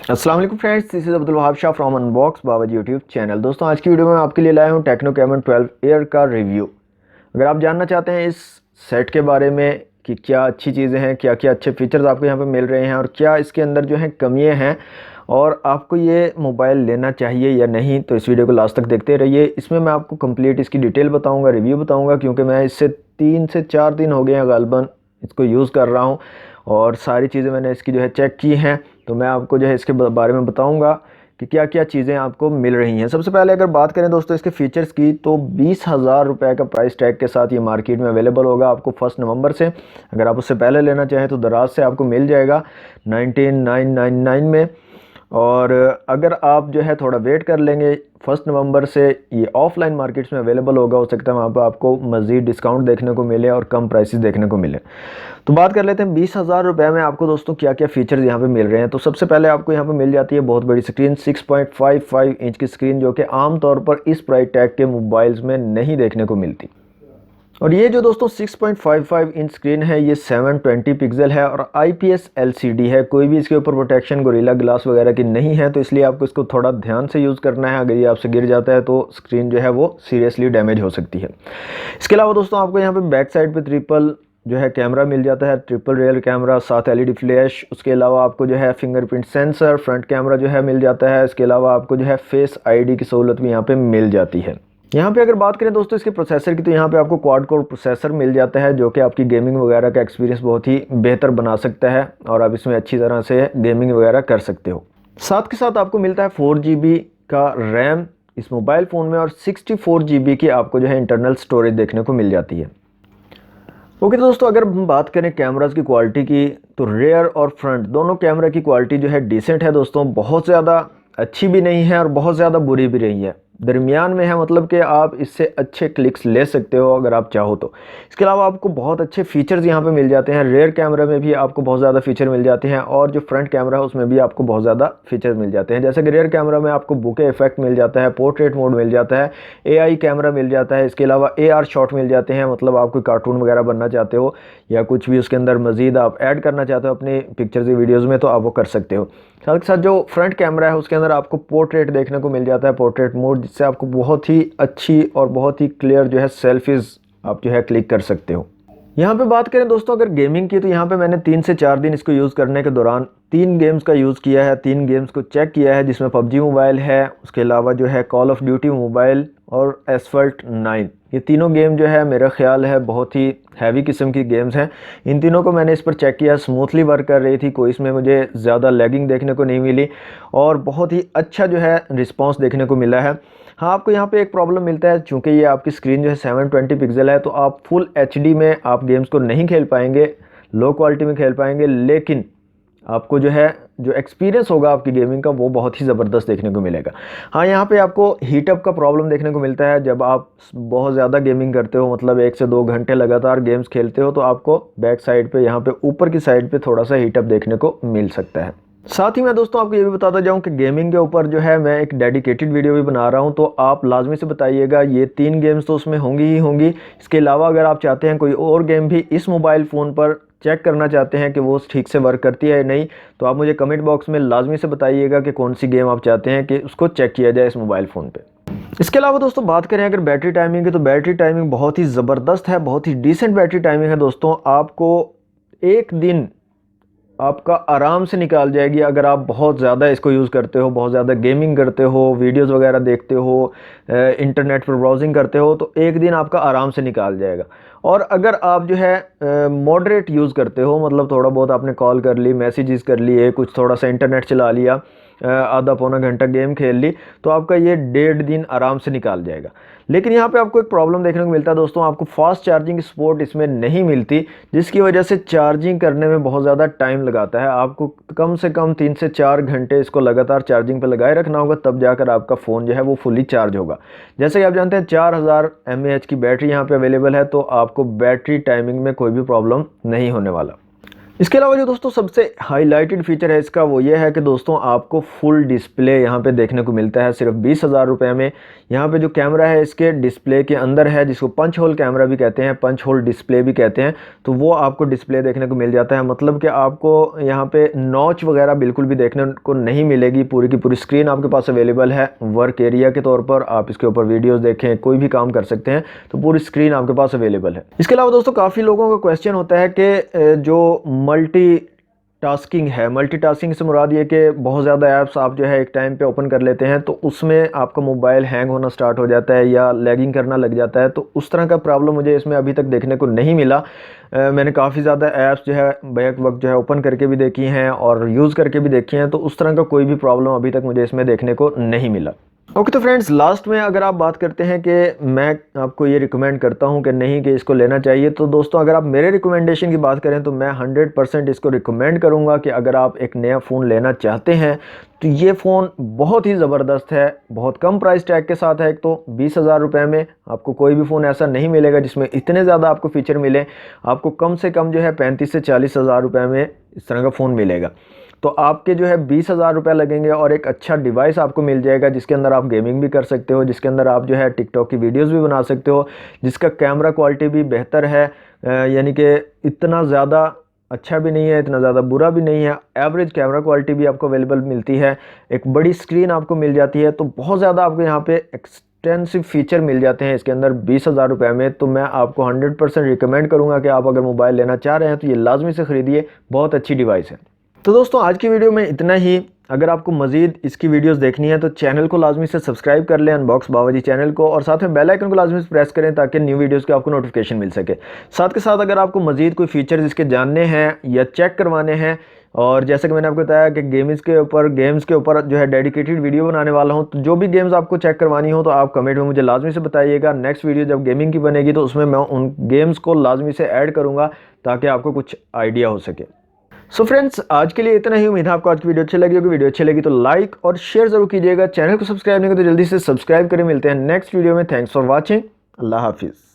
अस्सलाम वालेकुम friends, this is Abdul Wahab Shah from unbox Babaji YouTube channel. दोस्तों, आज की वीडियो में आपके लिए लाया हूँ टेक्नो कैमन 12 एयर का रिव्यू। अगर आप जानना चाहते हैं इस सेट के बारे में कि क्या अच्छी चीज़ें हैं, क्या क्या अच्छे फीचर्स आपको यहाँ पे मिल रहे हैं और क्या इसके अंदर जो हैं कमियाँ हैं और आपको ये मोबाइल लेना चाहिए या नहीं, तो इस वीडियो को लास्ट तक देखते रहिए। इसमें मैं आपको कंप्लीट इसकी डिटेल बताऊँगा, रिव्यू बताऊँगा, क्योंकि मैं इससे 3 से 4 दिन हो गए हैं गालिबन इसको यूज़ कर रहा हूँ और सारी चीज़ें मैंने इसकी जो है चेक की हैं। तो मैं आपको जो है इसके बारे में बताऊंगा कि क्या क्या चीज़ें आपको मिल रही हैं। सबसे पहले अगर बात करें दोस्तों इसके फीचर्स की, तो 20,000 रुपये का प्राइस टैग के साथ ये मार्केट में अवेलेबल होगा आपको 1 नवंबर से। अगर आप उससे पहले लेना चाहें तो दराज से आपको मिल जाएगा 19,999 में। और अगर आप जो है थोड़ा वेट कर लेंगे 1 नवंबर से ये ऑफलाइन मार्केट्स में अवेलेबल होगा, हो सकता है वहाँ पर आपको मज़ीद डिस्काउंट देखने को मिले और कम प्राइसेस देखने को मिले। तो बात कर लेते हैं 20,000 रुपये में आपको दोस्तों क्या क्या फ़ीचर्स यहाँ पे मिल रहे हैं। तो सबसे पहले आपको यहाँ पे मिल जाती है बहुत बड़ी स्क्रीन, 6.55 इंच की स्क्रीन, जो कि आम तौर पर इस प्राइस टैग के मोबाइल्स में नहीं देखने को मिलती। और ये जो दोस्तों 6.55 इंच स्क्रीन है, ये 720 पिक्सल है और IPS LCD है। कोई भी इसके ऊपर प्रोटेक्शन गोरिल्ला ग्लास वगैरह की नहीं है, तो इसलिए आपको इसको थोड़ा ध्यान से यूज़ करना है। अगर ये आपसे गिर जाता है तो स्क्रीन जो है वो सीरियसली डैमेज हो सकती है। इसके अलावा दोस्तों आपको यहाँ पे बैक साइड पे ट्रिपल जो है कैमरा मिल जाता है, ट्रिपल रियर कैमरा, साथ LED फ्लैश। उसके अलावा आपको जो है फिंगरप्रिंट सेंसर, फ्रंट कैमरा जो है मिल जाता है। इसके अलावा आपको जो है फेस ID की सहूलत भी यहाँ पे मिल जाती है। यहाँ पे अगर बात करें दोस्तों इसके प्रोसेसर की, तो यहाँ पे आपको क्वाड कोर प्रोसेसर मिल जाता है, जो कि आपकी गेमिंग वगैरह का एक्सपीरियंस बहुत ही बेहतर बना सकता है और आप इसमें अच्छी तरह से गेमिंग वगैरह कर सकते हो। साथ के साथ आपको मिलता है 4 GB का रैम इस मोबाइल फ़ोन में और 64 GB की आपको जो है इंटरनल स्टोरेज देखने को मिल जाती है। ओके, तो दोस्तों अगर हम बात करें कैमरास की क्वालिटी की, तो रेयर और फ्रंट दोनों कैमरा की क्वालिटी जो है डिसेंट है दोस्तों। बहुत ज़्यादा अच्छी भी नहीं है और बहुत ज़्यादा बुरी भी नहीं है, दरमियान में है। मतलब कि आप इससे अच्छे क्लिक्स ले सकते हो अगर आप चाहो तो। इसके अलावा आपको बहुत अच्छे फीचर्स यहाँ पे मिल जाते हैं। रेयर कैमरा में भी आपको बहुत ज़्यादा फीचर मिल जाते हैं और जो फ्रंट कैमरा है उसमें भी आपको बहुत ज़्यादा फीचर मिल जाते हैं। जैसे कि रेयर कैमरा में आपको बुके इफेक्ट मिल जाता है, पोर्ट्रेट मोड मिल जाता है, AI कैमरा मिल जाता है। इसके अलावा AR शॉट मिल जाते हैं, मतलब आप कोई कार्टून वगैरह बनना चाहते हो या कुछ भी उसके अंदर मज़ीद आप ऐड करना चाहते हो अपनी पिक्चर्स या वीडियोज़ में, तो आप वो कर सकते हो। साथ के साथ जो फ्रंट कैमरा है उसके अंदर आपको पोर्ट्रेट देखने को मिल जाता है, पोर्ट्रेट मोड, जिससे आपको बहुत ही अच्छी और बहुत ही क्लियर जो है सेल्फीज़ आप जो है क्लिक कर सकते हो। यहाँ पे बात करें दोस्तों अगर गेमिंग की, तो यहाँ पे मैंने 3 से 4 दिन इसको यूज़ करने के दौरान 3 गेम्स का यूज़ किया है, 3 गेम्स को चेक किया है, जिसमें PUBG मोबाइल है, उसके अलावा जो है कॉल ऑफ ड्यूटी मोबाइल और एसफल्ट 9। ये तीनों गेम जो है मेरा ख्याल है बहुत ही हैवी किस्म की गेम्स हैं। इन तीनों को मैंने इस पर चेक किया, स्मूथली वर्क कर रही थी, कोई इसमें मुझे ज़्यादा लैगिंग देखने को नहीं मिली और बहुत ही अच्छा जो है रिस्पॉन्स देखने को मिला है। हाँ, आपको यहाँ पे एक प्रॉब्लम मिलता है, चूँकि ये आपकी स्क्रीन जो है 720 पिक्सल है, तो आप फुल HD में आप गेम्स को नहीं खेल पाएंगे, लो क्वालिटी में खेल पाएंगे, लेकिन आपको जो है जो एक्सपीरियंस होगा आपकी गेमिंग का वो बहुत ही ज़बरदस्त देखने को मिलेगा। हाँ, यहाँ पे आपको हीटअप का प्रॉब्लम देखने को मिलता है। जब आप बहुत ज़्यादा गेमिंग करते हो, मतलब 1 से 2 घंटे लगातार गेम्स खेलते हो, तो आपको बैक साइड पे यहाँ पे ऊपर की साइड पे थोड़ा सा हीटअप देखने को मिल सकता है। साथ ही मैं दोस्तों आपको ये भी बताता जाऊँ कि गेमिंग के ऊपर जो है मैं एक डेडिकेटेड वीडियो भी बना रहा हूँ, तो आप लाजमी से बताइएगा। ये 3 गेम्स तो उसमें होंगी ही होंगी। इसके अलावा अगर आप चाहते हैं कोई और गेम भी इस मोबाइल फ़ोन पर चेक करना चाहते हैं कि वो ठीक से वर्क करती है या नहीं, तो आप मुझे कमेंट बॉक्स में लाजमी से बताइएगा कि कौन सी गेम आप चाहते हैं कि उसको चेक किया जाए इस मोबाइल फ़ोन पे। इसके अलावा दोस्तों बात करें अगर बैटरी टाइमिंग की, तो बैटरी टाइमिंग बहुत ही ज़बरदस्त है, बहुत ही डिसेंट बैटरी टाइमिंग है दोस्तों। आपको 1 दिन आपका आराम से निकाल जाएगी अगर आप बहुत ज़्यादा इसको यूज़ करते हो, बहुत ज़्यादा गेमिंग करते हो, वीडियोस वगैरह देखते हो, इंटरनेट पर ब्राउजिंग करते हो, तो 1 दिन आपका आराम से निकाल जाएगा। और अगर आप जो है मॉडरेट यूज़ करते हो, मतलब थोड़ा बहुत आपने कॉल कर ली, मैसेजेस कर लिए, कुछ थोड़ा सा इंटरनेट चला लिया, आधा पौना घंटा गेम खेल ली, तो आपका ये 1.5 दिन आराम से निकाल जाएगा। लेकिन यहाँ पे आपको एक प्रॉब्लम देखने को मिलता है दोस्तों, आपको फास्ट चार्जिंग सपोर्ट इसमें नहीं मिलती, जिसकी वजह से चार्जिंग करने में बहुत ज़्यादा टाइम लगाता है। आपको कम से कम 3 से 4 घंटे इसको लगातार चार्जिंग पे लगाए रखना होगा, तब जाकर आपका फ़ोन जो है वो फुली चार्ज होगा। जैसे कि आप जानते हैं 4000 mAh की बैटरी यहाँ पे अवेलेबल है, तो आपको बैटरी टाइमिंग में कोई भी प्रॉब्लम नहीं होने वाला। इसके अलावा जो दोस्तों सबसे हाईलाइटेड फीचर है इसका वो ये है कि दोस्तों आपको फुल डिस्प्ले यहाँ पे देखने को मिलता है सिर्फ 20,000 रुपये में। यहाँ पे जो कैमरा है इसके डिस्प्ले के अंदर है, जिसको पंच होल कैमरा भी कहते हैं, पंच होल डिस्प्ले भी कहते हैं, तो वो आपको डिस्प्ले देखने को मिल जाता है। मतलब कि आपको यहाँ पे नॉच वगैरह बिल्कुल भी देखने को नहीं मिलेगी। पूरी की पूरी स्क्रीन आपके पास अवेलेबल है वर्क एरिया के तौर पर, आप इसके ऊपर वीडियोज़ देखें, कोई भी काम कर सकते हैं, तो पूरी स्क्रीन आपके पास अवेलेबल है। इसके अलावा दोस्तों काफ़ी लोगों का क्वेश्चन होता है कि जो मल्टीटास्किंग है, मल्टीटास्किंग से मुराद ये कि बहुत ज़्यादा ऐप्स आप जो है एक टाइम पे ओपन कर लेते हैं तो उसमें आपका मोबाइल हैंग होना स्टार्ट हो जाता है या लैगिंग करना लग जाता है। तो उस तरह का प्रॉब्लम मुझे इसमें अभी तक देखने को नहीं मिला। मैंने काफ़ी ज़्यादा ऐप्स जो है बैक वक्त जो है ओपन करके भी देखी हैं और यूज़ करके भी देखी हैं, तो उस तरह का कोई भी प्रॉब्लम अभी तक मुझे इसमें देखने को नहीं मिला। ओके तो फ्रेंड्स, लास्ट में अगर आप बात करते हैं कि मैं आपको ये रिकमेंड करता हूं कि नहीं कि इसको लेना चाहिए, तो दोस्तों अगर आप मेरे रिकमेंडेशन की बात करें तो मैं 100% इसको रिकमेंड करूंगा कि अगर आप एक नया फ़ोन लेना चाहते हैं तो ये फ़ोन बहुत ही ज़बरदस्त है, बहुत कम प्राइस टैग के साथ है। एक तो 20,000 रुपये में आपको कोई भी फ़ोन ऐसा नहीं मिलेगा जिसमें इतने ज़्यादा आपको फ़ीचर मिले। आपको कम से कम जो है 35 से 40,000 रुपये में इस तरह का फ़ोन मिलेगा। तो आपके जो है 20,000 रुपये लगेंगे और एक अच्छा डिवाइस आपको मिल जाएगा जिसके अंदर आप गेमिंग भी कर सकते हो, जिसके अंदर आप जो है टिकटॉक की वीडियोस भी बना सकते हो, जिसका कैमरा क्वालिटी भी बेहतर है, यानी कि इतना ज़्यादा अच्छा भी नहीं है, इतना ज़्यादा बुरा भी नहीं है, एवरेज कैमरा क्वालिटी भी आपको अवेलेबल मिलती है, एक बड़ी स्क्रीन आपको मिल जाती है। तो बहुत ज़्यादा आपको यहाँ पे एक्सटेंसिव फीचर मिल जाते हैं इसके अंदर 20,000 रुपये में। तो मैं आपको 100% रिकमेंड करूँगा कि आप अगर मोबाइल लेना चाह रहे हैं तो ये लाजमी से ख़रीदिए, बहुत अच्छी डिवाइस है। तो दोस्तों आज की वीडियो में इतना ही। अगर आपको मज़ीद इसकी वीडियोस देखनी है तो चैनल को लाजमी से सब्सक्राइब कर लें, अनबॉक्स बाबाजी चैनल को, और साथ में बेल आइकन को लाजमी से प्रेस करें ताकि न्यू वीडियोस के आपको नोटिफिकेशन मिल सके। साथ के साथ अगर आपको मज़ीद कोई फीचर्स इसके जानने हैं या चेक करवाने हैं, और जैसे कि मैंने आपको बताया कि गेम्स के ऊपर जो है डेडिकेटेड वीडियो बनाने वाला हूँ, तो जो भी गेम्स आपको चेक करवानी हो तो आप कमेंट में मुझे लाजमी से बताइएगा। नेक्स्ट वीडियो जब गेमिंग की बनेगी तो उसमें मैं उन गेम्स को लाजमी से ऐड करूँगा ताकि आपको कुछ आइडिया हो सके। सो फ्रेंड्स, आज के लिए इतना ही। उम्मीद है आपको आज की वीडियो अच्छी लगी होगी। वीडियो अच्छी लगी तो लाइक और शेयर जरूर कीजिएगा। चैनल को सब्सक्राइब नहीं करें तो जल्दी से सब्सक्राइब करें। मिलते हैं नेक्स्ट वीडियो में। Thanks for watching. अल्लाह हाफिज़।